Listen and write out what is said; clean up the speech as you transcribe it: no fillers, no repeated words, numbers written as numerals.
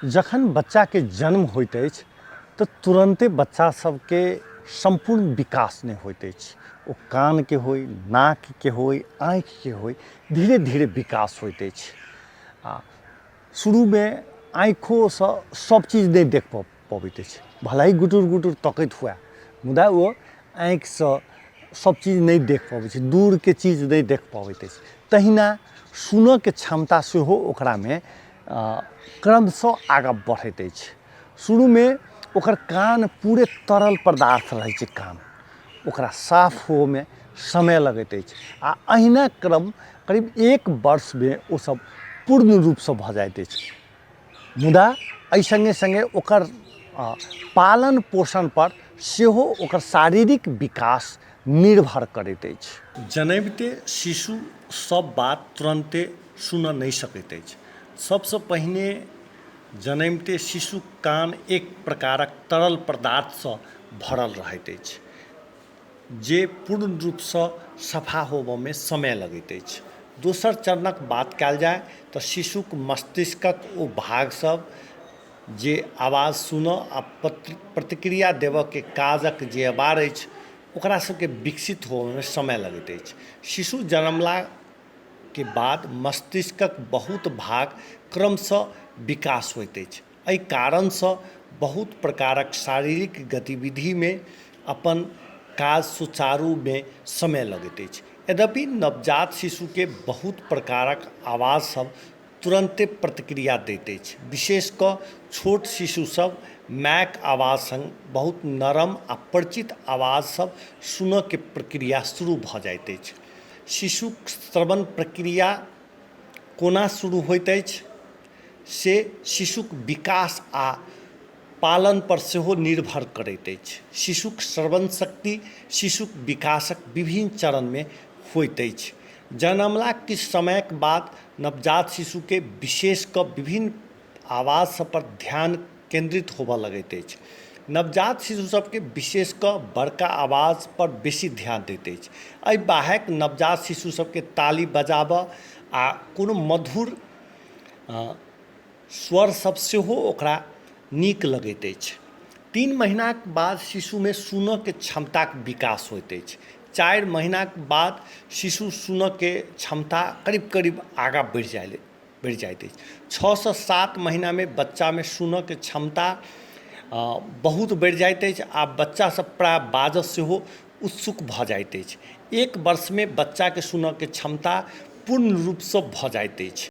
जखन बच्चा के जन्म होइत अछि तऽ तुरंते बच्चा सबके संपूर्ण विकास नहीं होइत अछि। ओ कान के होय, नाक के होय, आँख के होय, धीरे धीरे विकास होइत अछि। आ शुरू में आँखों से सब चीज नहीं देख पबैत अछि, भले ही गुटुर गुटुर तकैत हुए मुदा वो आँख से सब चीज नहीं देख पबै छै, दूर के चीज नहीं देख पबैत अछि। तहिना सुनऽ के क्षमता सेहो ओकरा में क्रमशः आगाँ बढ़ैत अछि। शुरू में ओकर कान पूरे तरल पदार्थ रहै छै, कान ओकरा साफ होए में समय लगैत अछि आ अहिना क्रम करीब 1 वर्ष में ओ सब पूर्ण रूप से भऽ जाइत अछि। मुदा एहि संगे संगे ओकर पालन पोषण पर सेहो ओकर शारीरिक विकास निर्भर करैत अछि। जनैबिते शिशु सब बात तुरंते सुनऽ नहीं सकैत अछि। सबसे पहिने जनैबिते शिशु कान एक प्रकारक तरल पदार्थ से भरल रहैत अछि, जे पूर्ण रूप से सफा होबऽ में समय लगैत अछि। दोसर चरणक बात कयल जाय तऽ शिशुक मस्तिष्कक ओ भाग सब जे आवाज सुनऽ आ प्रतिक्रिया देबऽ के काजक जे अबार अछि ओकरा सबके विकसित होबऽ में समय लगैत अछि। शिशु जन्मला के बाद मस्तिष्कक बहुत भाग क्रमशः विकास होइत अछि। एहि कारण से बहुत प्रकारक शारीरिक गतिविधि में अपन काज सुचारू में समय लगैत अछि। यद्यपि नवजात शिशु के बहुत प्रकारक आवाज सब तुरंते प्रतिक्रिया दैत अछि, विशेष कऽ छोट शिशु सब मायक आवाज संग बहुत नरम आ परिचित आवाज सब सुनऽ के प्रक्रिया शुरू भऽ जाइत अछि। शिशुक श्रवण प्रक्रिया कोना शुरू होइत अछि से शिशुक विकास आ पालन पर सेहो निर्भर करैत अछि। शिशुक श्रवण शक्ति शिशुक विकासक विभिन्न चरण में होइत अछि। जन्मला किछु समयक बाद नवजात शिशु के विशेष कऽ विभिन्न आवाज सब पर ध्यान केंद्रित होबऽ लगैत अछि। नवजात शिशु सबके विशेष कऽ बड़का आवाज पर बेसी ध्यान दैत अछि। एहि बाहेक नवजात शिशु सबके ताली बजाबऽ आ कोनो मधुर स्वर सब सेहो ओकरा नीक लगैत अछि। 3 महीनाक बाद शिशु में सुनऽ के क्षमताक विकास होइत अछि। 4 महीनाक बाद शिशु सुनऽ के क्षमता करीब करीब आगाँ बढ़ि जाइत अछि। 6 से 7 महीना में बच्चा में सुनऽ के क्षमता बहुत बढ़ि जाइत अछि आ बच्चा सब प्राय बाजऽ सेहो उत्सुक भऽ जाइत अछि। 1 वर्ष में बच्चा के सुनऽ के क्षमता पूर्ण रूप से भऽ जाइत अछि।